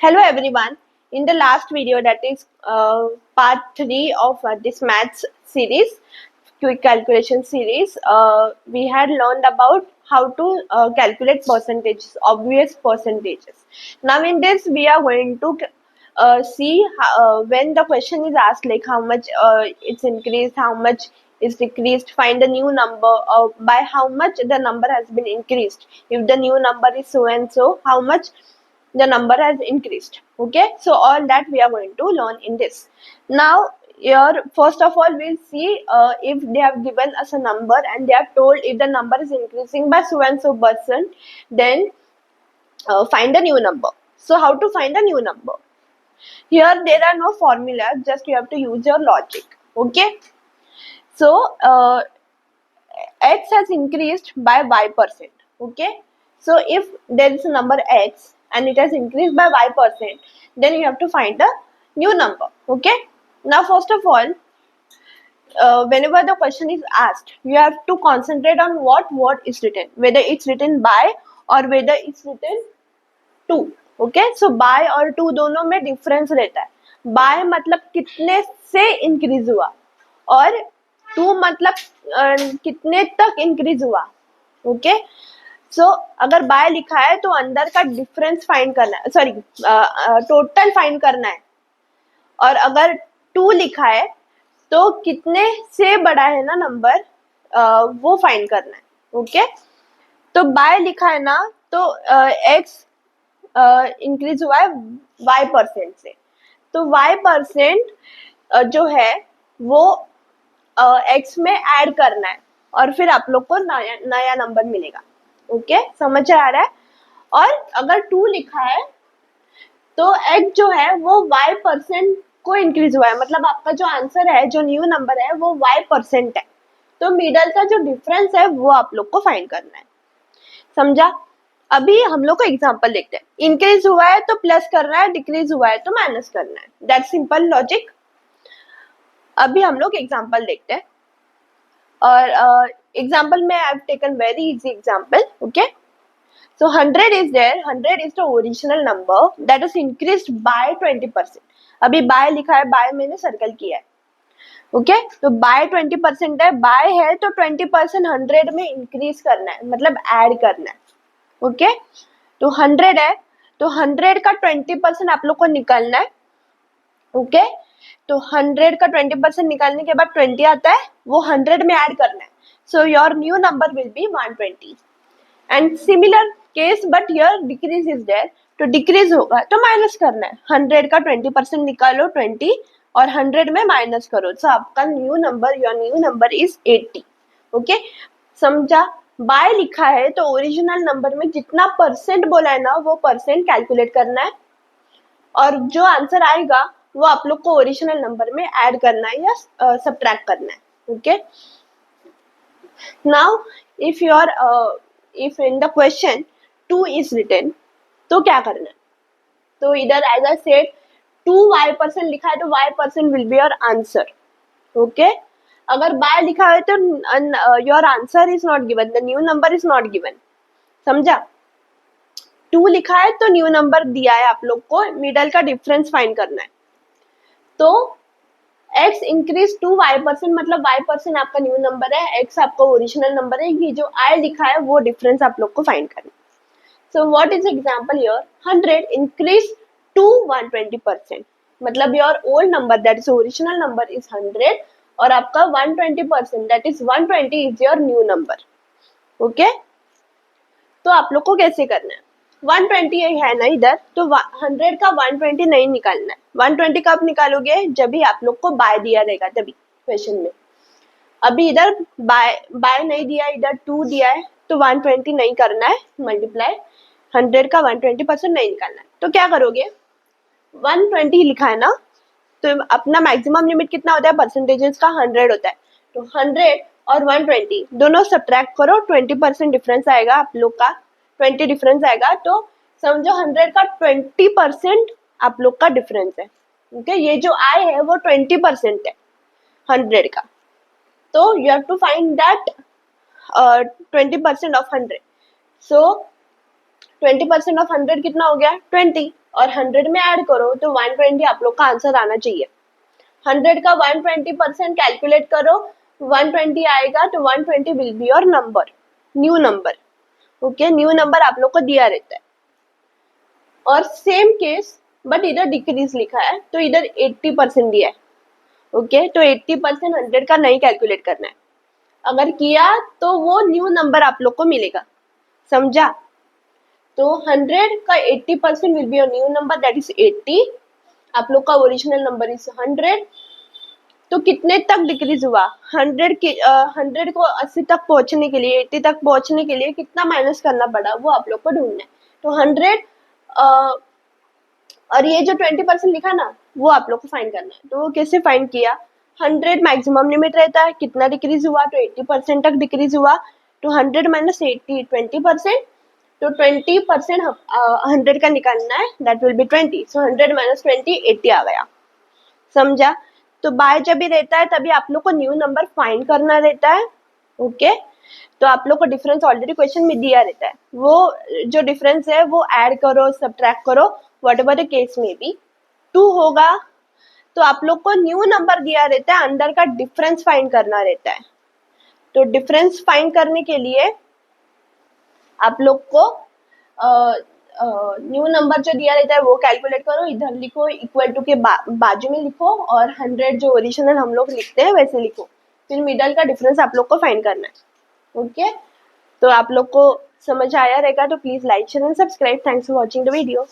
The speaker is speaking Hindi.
Hello everyone. In the last video, that is part 3 of this maths series, quick calculation series, we had learned about how to calculate percentages, obvious percentages. Now in this we are going to see when the question is asked, like how much it's increased, how much is decreased, find the new number, by how much the number has been increased. If the new number is so and so, how much the number has increased. Okay, so all that we are going to learn in this. Now here, first of all, we'll see if they have given us a number and they have told if the number is increasing by so and so percent, then find a new number. So how to find a new number? Here there are no formulas, just you have to use your logic. Okay, so x has increased by y%. Okay, so if there is a number x and it has increased by y%, then you have to find a new number. Okay, now first of all, whenever the question is asked, you have to concentrate on what word is written, whether it's written by or whether it's written to. Okay, so by और टू दोनों में डिफरेंस रहता है. बाय मतलब कितने से इंक्रीज हुआ और टू मतलब कितने तक इंक्रीज हुआ. ओके, सो अगर बाय लिखा है तो अंदर का डिफरेंस फाइंड करना है, सॉरी टोटल फाइंड करना है. और अगर टू लिखा है तो कितने से बड़ा है ना नंबर, वो फाइंड करना है. ओके, तो बाय लिखा है ना तो एक्स इंक्रीज हुआ है y% से, तो y% जो है वो x में ऐड करना है और फिर आप लोग को नया नंबर मिलेगा. ओके, समझ आ रहा है. और अगर 2 लिखा है तो x जो है वो y% को इंक्रीज हुआ है, मतलब आपका जो आंसर है, जो न्यू नंबर है वो y% है. तो मिडल का जो डिफरेंस है वो आप लोग को फाइंड करना है. समझा? अभी हम लोग को एग्जांपल देखते हैं. इंक्रीज हुआ है तो प्लस करना है, डिक्रीज हुआ है तो माइनस करना है. That simple logic. अभी हम लोग एग्जांपल देखते हैं और एग्जांपल में I have taken very easy example. Okay, so 100 is there. 100 is the original number that is increased by 20%. अभी बाय लिखा है, बाय मैंने सर्कल किया है. ओके, तो बाय 20% है, बाय है तो 20% 100 में इंक्रीज करना है, मतलब ऐड करना है. ओके, तो 100 है तो 100 का 20% आप लोग को निकालना है. ओके, तो 100 का 20% निकालने के बाद 20 आता है, वो 100 में ऐड करना है. So your new number will be 120. And similar case, but your decrease is there, तो डिक्रीज होगा तो माइनस करना है. 100 का 20% निकालो 20 और 100 में माइनस करो, तो आपका new number, your new number is 80. Okay, समझा? बाय लिखा है तो ओरिजिनल नंबर में जितना परसेंट बोला है ना वो परसेंट कैलकुलेट करना है और जो आंसर आएगा वो आप लोग को ओरिजिनल नंबर में ऐड करना है या सब्ट्रैक्ट करना है. Okay, now if your if in the question 2 is written, तो क्या करना है? तो इधर एज आई सेड 2y% लिखा है तो y% will be your answer. Okay, अगर बाय लिखा है तो your answer is not given, the new number is not given. समझा? 2 लिखा है तो न्यू नंबर दिया है, आप लोग को मिडल का डिफरेंस फाइंड करना है. तो x इंक्रीज टू y%, मतलब y% आपका न्यू नंबर है, x आपका ओरिजिनल नंबर है, ये जो I लिखा है वो डिफरेंस आप लोग को फाइंड करना है. So what is example here? 100 increase to 120%, मतलब your old number that is original number is 100 और आपका 120% that is 120 is your new number. Okay, तो आप लोग को कैसे करना है? 120 है ना इधर, तो 100 का 120 नहीं निकालना है. 120 कब निकालोगे? जब भी आप लोग को बाय दिया रहेगा, तभी क्वेश्चन में. अभी इधर बाय नहीं दिया, इधर 2 दिया है, तो 120 नहीं करना है मल्टीप्लाई. 100 का 120% नहीं निकालना है. तो क्या करोगे? 120 लिखा है ना, तो अपना मैक्सिमम लिमिट कितना होता है परसेंटेजेस का? 100 होता है. तो 100 और 120 दोनों सब्ट्रैक्ट करो, 20% डिफरेंस आएगा आप लोग का, 20 डिफरेंस आएगा. तो समझो 100 का 20% आप लोग का डिफरेंस है. ओके, ये जो आई है वो 20% है 100 का. तो you have to find that 20% of 100. So 20% of 100 कितना हो गया? 20. और 100 में ऐड करो तो 120 आप लोग का आंसर आना चाहिए। 100 का 120% कैलकुलेट करो, 120 आएगा तो 120 will be your number, new number. Okay, new number आप लोग को दिया रहता है। और सेम केस बट इधर डिक्रीज लिखा है तो इधर 80% दिया है। ओके, तो 80% 100 का नहीं कैलकुलेट करना है, अगर किया तो वो न्यू नंबर आप लोग को मिलेगा, समझा? तो 100 का 80% will be your new number, that is 80। आप लोग का ओरिजिनल नंबर इज 100। तो कितने तक डिक्रीज हुआ? 100 को 80 तक पहुंचने के लिए, 80 तक पहुंचने के लिए कितना माइनस करना पड़ा वो आप लोग को ढूंढना है। तो 100 और ये जो 20% लिखा ना वो आप लोग को फाइंड करना है। तो वो कैसे फाइंड किया? 100 मैक्सिमम लिमिट रहता है, कितना डिक्रीज हुआ? तो 80% तक डिक्रीज हुआ। तो 100 माइनस 80 20%, तो 20% 100 का निकालना है, that will be 20। So 100 minus 20 80 आ गया, समझा? तो बाय जब भी रहता है तभी आप लोग को न्यू नंबर फाइंड करना रहता है। ओके, तो आप लोग को डिफरेंस ऑलरेडी क्वेश्चन में दिया रहता है, वो जो डिफरेंस है वो ऐड करो, सब्ट्रैक्ट करो, वट एवर द केस में बी। 2 होगा तो आप लोग को न्यू नंबर दिया रहता है, अंदर का डिफरेंस फाइंड करना रहता है। तो डिफरेंस फाइंड करने के लिए आप लोग को न्यू नंबर जो दिया रहता है वो कैलकुलेट करो, इधर लिखो, इक्वल टू के बाजू में लिखो, और 100 जो ओरिजिनल हम लोग लिखते हैं वैसे लिखो, फिर मिडल का डिफरेंस आप लोग को फाइंड करना है। ओके, तो आप लोग को समझ आया रहेगा तो please like share and subscribe. Thanks for watching the video.